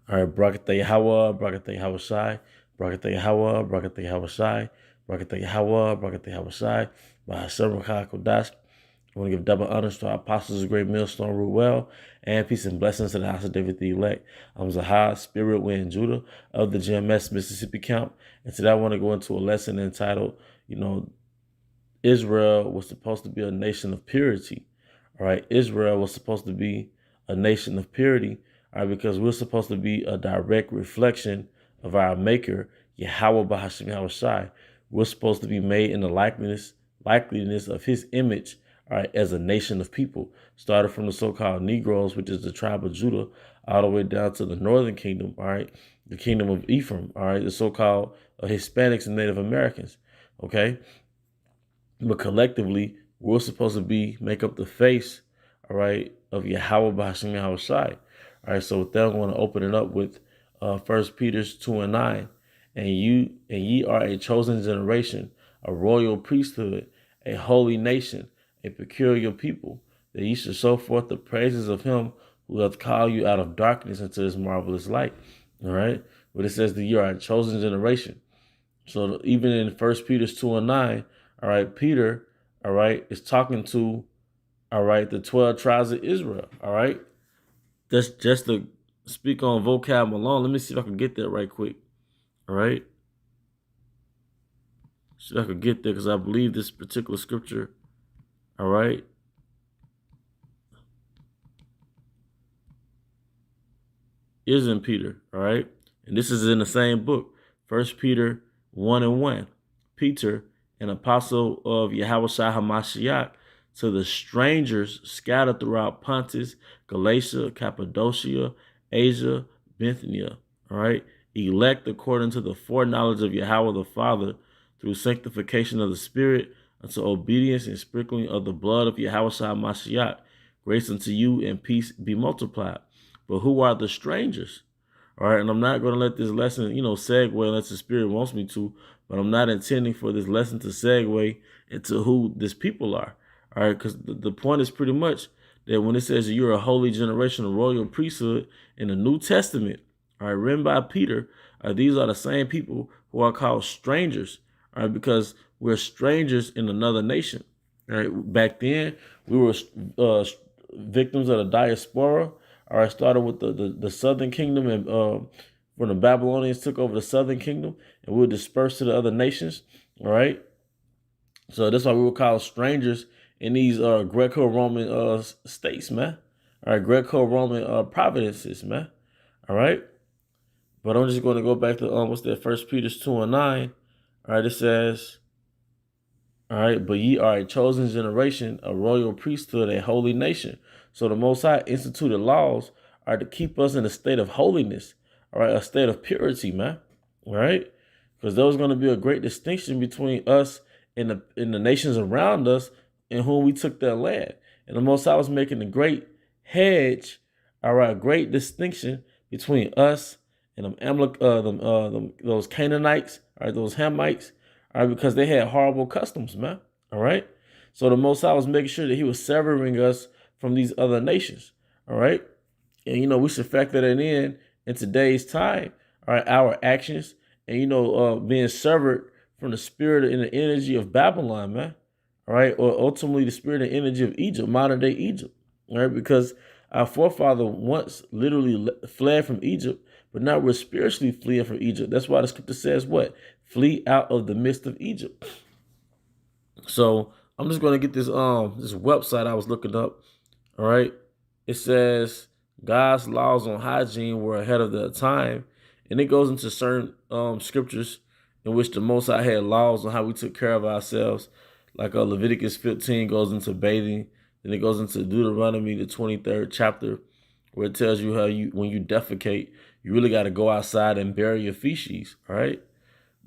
All right, Brakatha Yahweh, Brakatha Yahweh Shai, Brakatha Yahweh, Brakatha Yahweh Shai, Brakatha Yahweh, Brakatha Yahweh Shai, by Hashem Rakah Kodash. I want to give double honors to our apostles, of great millstone, rule well, and peace and blessings to the house of David the elect. I'm Zahar, Spirit, Wind, Judah of the GMS Mississippi Camp. And today I want to go into a lesson entitled, Israel was supposed to be a nation of purity. All right, Israel was supposed to be a nation of purity. All right, because we're supposed to be a direct reflection of our Maker, Yahweh Bahashim Yahweh Shai. We're supposed to be made in the likeliness of His image. All right, as a nation of people, started from the so-called Negroes, which is the tribe of Judah, all the way down to the northern kingdom. All right, the kingdom of Ephraim. All right, the so-called Hispanics and Native Americans. Okay. But collectively, we're supposed to make up the face, all right, of Yahweh B'Hashem Yahweh Shai. All right, so with that, I'm going to open it up with 1 Peter 2:9. And ye are a chosen generation, a royal priesthood, a holy nation, a peculiar people, that ye should show forth the praises of him who hath called you out of darkness into his marvelous light. All right, but it says that you are a chosen generation. So even in 1 Peter 2:9, all right, Peter, all right, is talking to, all right, the 12 tribes of Israel. All right. That's just to speak on vocab alone. Let me see if I can get that right quick. All right. See if I could get there because I believe this particular scripture, all right, is in Peter. All right. And this is in the same book, 1 Peter 1:1. Peter, an apostle of Yahweh Shai HaMashiach, to the strangers scattered throughout Pontus, Galatia, Cappadocia, Asia, Bithynia, all right, elect according to the foreknowledge of Yahweh the Father, through sanctification of the Spirit, unto obedience and sprinkling of the blood of Yahweh Shai HaMashiach. Grace unto you and peace be multiplied. But who are the strangers? All right, and I'm not going to let this lesson, segue unless the Spirit wants me to, but I'm not intending for this lesson to segue into who this people are. All right, because the point is pretty much that when it says you're a holy generation, a royal priesthood in the New Testament, all right, written by Peter, these are the same people who are called strangers, all right, because we're strangers in another nation. All right, back then we were victims of the diaspora. All right, started with the southern kingdom, and when the Babylonians took over the southern kingdom, and we were dispersed to the other nations. All right, so that's why we were called strangers in these Greco-Roman states, man. All right, Greco-Roman provinces, man. All right, but I'm just going to go back to what's that? 1 Peter 2:9. All right, it says, all right, but ye are a chosen generation, a royal priesthood, a holy nation. So the Most High instituted laws are to keep us in a state of holiness, all right, a state of purity, man, all right? Because there was going to be a great distinction between us and the nations around us in whom we took their land. And the Most High was making a great hedge, all right, a great distinction between us and those Canaanites, all right, those Hamites, all right, because they had horrible customs, man. All right. So the Most High was making sure that He was severing us from these other nations. All right. And we should factor that in today's time. All right, our actions and being severed from the spirit and the energy of Babylon, man. All right, or ultimately the spirit and energy of Egypt, modern day Egypt. All right, because our forefather once literally fled from Egypt, but now we're spiritually fleeing from Egypt. That's why the scripture says what? Flee out of the midst of Egypt. So I'm just going to get this website I was looking up. All right. It says God's laws on hygiene were ahead of their time. And it goes into certain scriptures in which the Most High had laws on how we took care of ourselves. Like Leviticus 15 goes into bathing. Then it goes into Deuteronomy, the 23rd chapter, where it tells you how when you defecate, you really got to go outside and bury your feces. All right.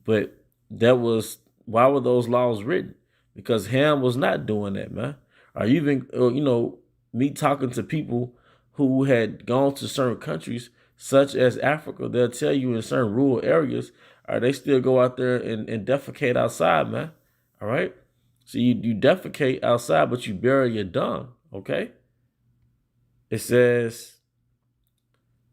But why were those laws written? Because Ham was not doing that, man. Or even, me talking to people who had gone to certain countries, such as Africa, they'll tell you in certain rural areas, they still go out there and defecate outside, man. All right. So you defecate outside, but you bury your dung. Okay. It says,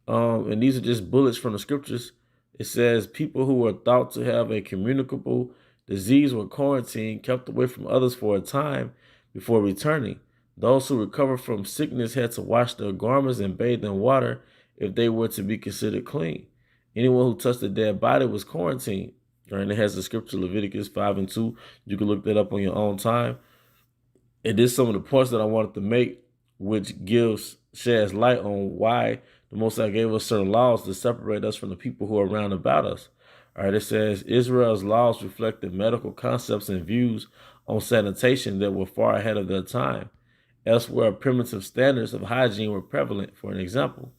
And these are just bullets from the scriptures. It says people who were thought to have a communicable disease were quarantined, kept away from others for a time before returning. Those who recovered from sickness had to wash their garments and bathe in water if they were to be considered clean. Anyone who touched a dead body was quarantined. Right? And it has the scripture Leviticus 5:2. You can look that up on your own time. And this is some of the points that I wanted to make, which sheds light on why the Most High gave us certain laws to separate us from the people who are around about us. All right, it says Israel's laws reflected medical concepts and views on sanitation that were far ahead of their time. Elsewhere, primitive standards of hygiene were prevalent. For an example,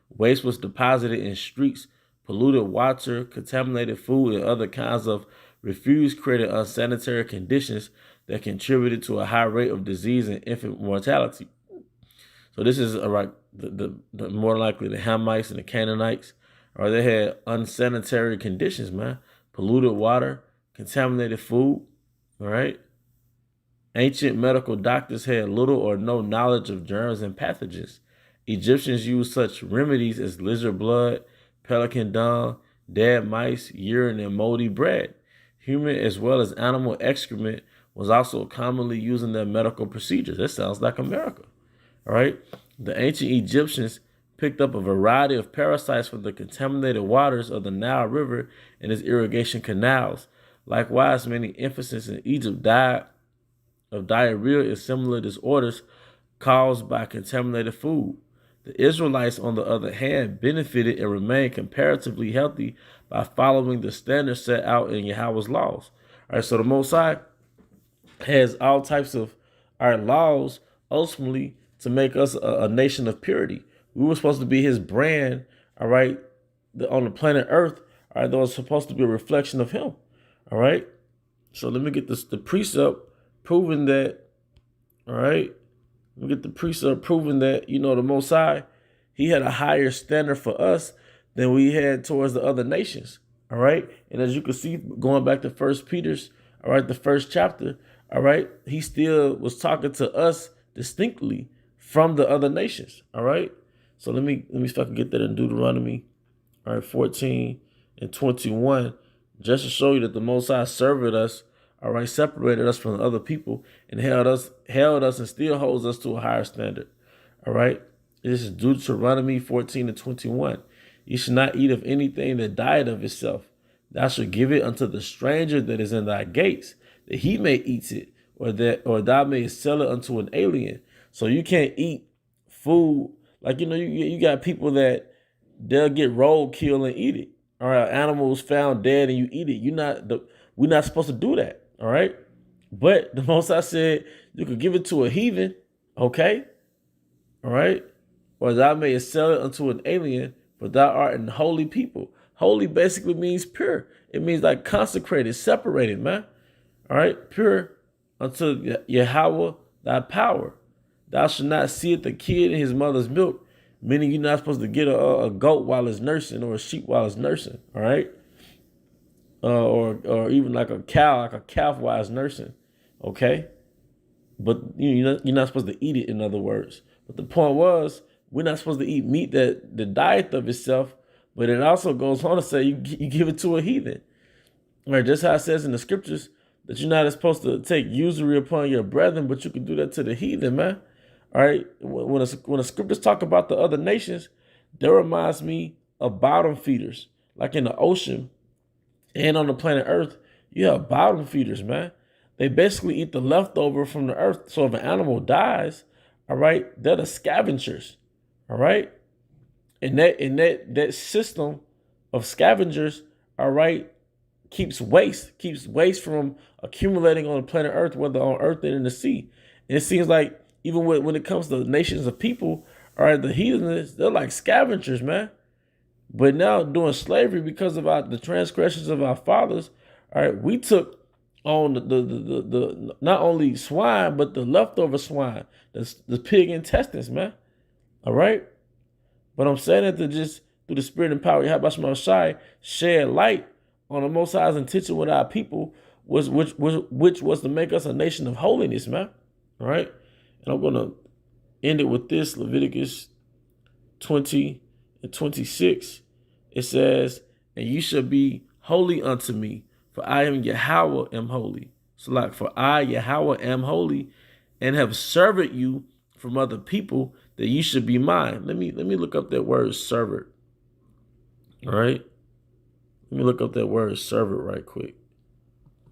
waste was deposited in streets, polluted water, contaminated food, and other kinds of refuse created unsanitary conditions that contributed to a high rate of disease and infant mortality. So this is the more likely the Hamites and the Canaanites, or they had unsanitary conditions, man. Polluted water, contaminated food, all right? Ancient medical doctors had little or no knowledge of germs and pathogens. Egyptians used such remedies as lizard blood, pelican dung, dead mice, urine, and moldy bread. Human as well as animal excrement was also commonly used in their medical procedures. That sounds like America. All right. The ancient Egyptians picked up a variety of parasites from the contaminated waters of the Nile River and its irrigation canals. Likewise, many infants in Egypt died of diarrhea and similar disorders caused by contaminated food. The Israelites, on the other hand, benefited and remained comparatively healthy by following the standards set out in Yahweh's laws. All right, so the Most High has all types of our laws ultimately to make us a nation of purity. We were supposed to be his brand, all right, on the planet Earth, all right, that was supposed to be a reflection of him, all right? So let me get the precept proving that, all right? Let me get the precept proving that, the Most High, he had a higher standard for us than we had towards the other nations, all right? And as you can see, going back to 1 Peter's, all right, the first chapter, all right, he still was talking to us distinctly from the other nations, all right? So let me see if I can get that in Deuteronomy, all right, 14 and 21, just to show you that the Most High served us, all right, separated us from the other people and held us and still holds us to a higher standard, all right? This is Deuteronomy 14 and 21. You should not eat of anything that died of itself. Thou shalt give it unto the stranger that is in thy gates, that he may eat it, or thou mayest sell it unto an alien. So you can't eat food like you got people that they'll get roadkill and eat it. All right, animals found dead and you eat it. We're not supposed to do that. All right, but the Most High said you could give it to a heathen. Okay, all right, or thou mayest sell it unto an alien, for thou art an holy people. Holy basically means pure. It means like consecrated, separated, man. All right, pure unto Yahweh thy power. Thou shalt not seeth the kid in his mother's milk, meaning you're not supposed to get a goat while it's nursing or a sheep while it's nursing. All right, or even like a calf while it's nursing. Okay, but you're not supposed to eat it. In other words, but the point was we're not supposed to eat meat that dieth of itself. But it also goes on to say you give it to a heathen. All right, just how it says in the scriptures that you're not supposed to take usury upon your brethren, but you can do that to the heathen, man. All right, when the scriptures talk about the other nations, that reminds me of bottom feeders. Like in the ocean and on the planet Earth, you have bottom feeders, man. They basically eat the leftover from the earth. So if an animal dies, all right, they're the scavengers, all right? And that system of scavengers, all right, keeps waste from accumulating on the planet Earth, whether on Earth and in the sea. And it seems like even when it comes to nations of people, all right, the heathens, they're like scavengers, man. But now doing slavery because of the transgressions of our fathers, all right, we took on the not only swine, but the leftover swine, the pig intestines, man. All right. But I'm saying that to just through the spirit and power of Yahweh Shai shed light on the Most High's intention with our people, which was to make us a nation of holiness, man. All right. And I'm going to end it with this, Leviticus 20 and 26, it says, and you shall be holy unto me, for I am Yahweh am holy. So like, for I, Yahweh, am holy, and have served you from other people, that you should be mine. Let me look up that word servant. All right. Let me look up that word servant right quick.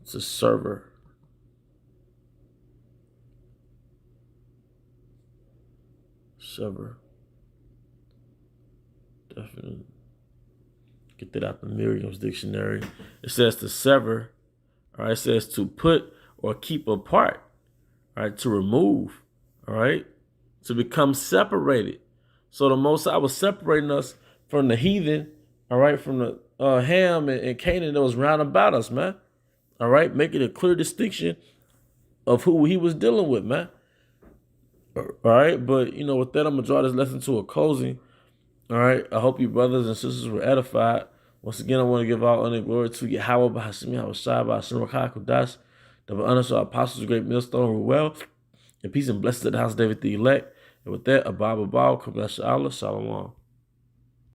It's a server. Server. Definitely. Get that out the Merriam's dictionary. It says to sever. All right. It says to put or keep apart. All right. To remove. All right. To become separated. So the Most High was separating us from the heathen. All right. From the Ham and Canaan that was round about us, man. All right. Making a clear distinction of who he was dealing with, man. All right. But, with that, I'm going to draw this lesson to a closing. All right. I hope you brothers and sisters were edified. Once again, I want to give all honor and glory to Yahweh, Bahashim, Yahweh Shai, Bahashim, Rakah, Kudash, the honor to our apostles, great millstone, who well, and peace and blessings to the house of David the elect. And with that, Abba, come bless Allah, Shalom.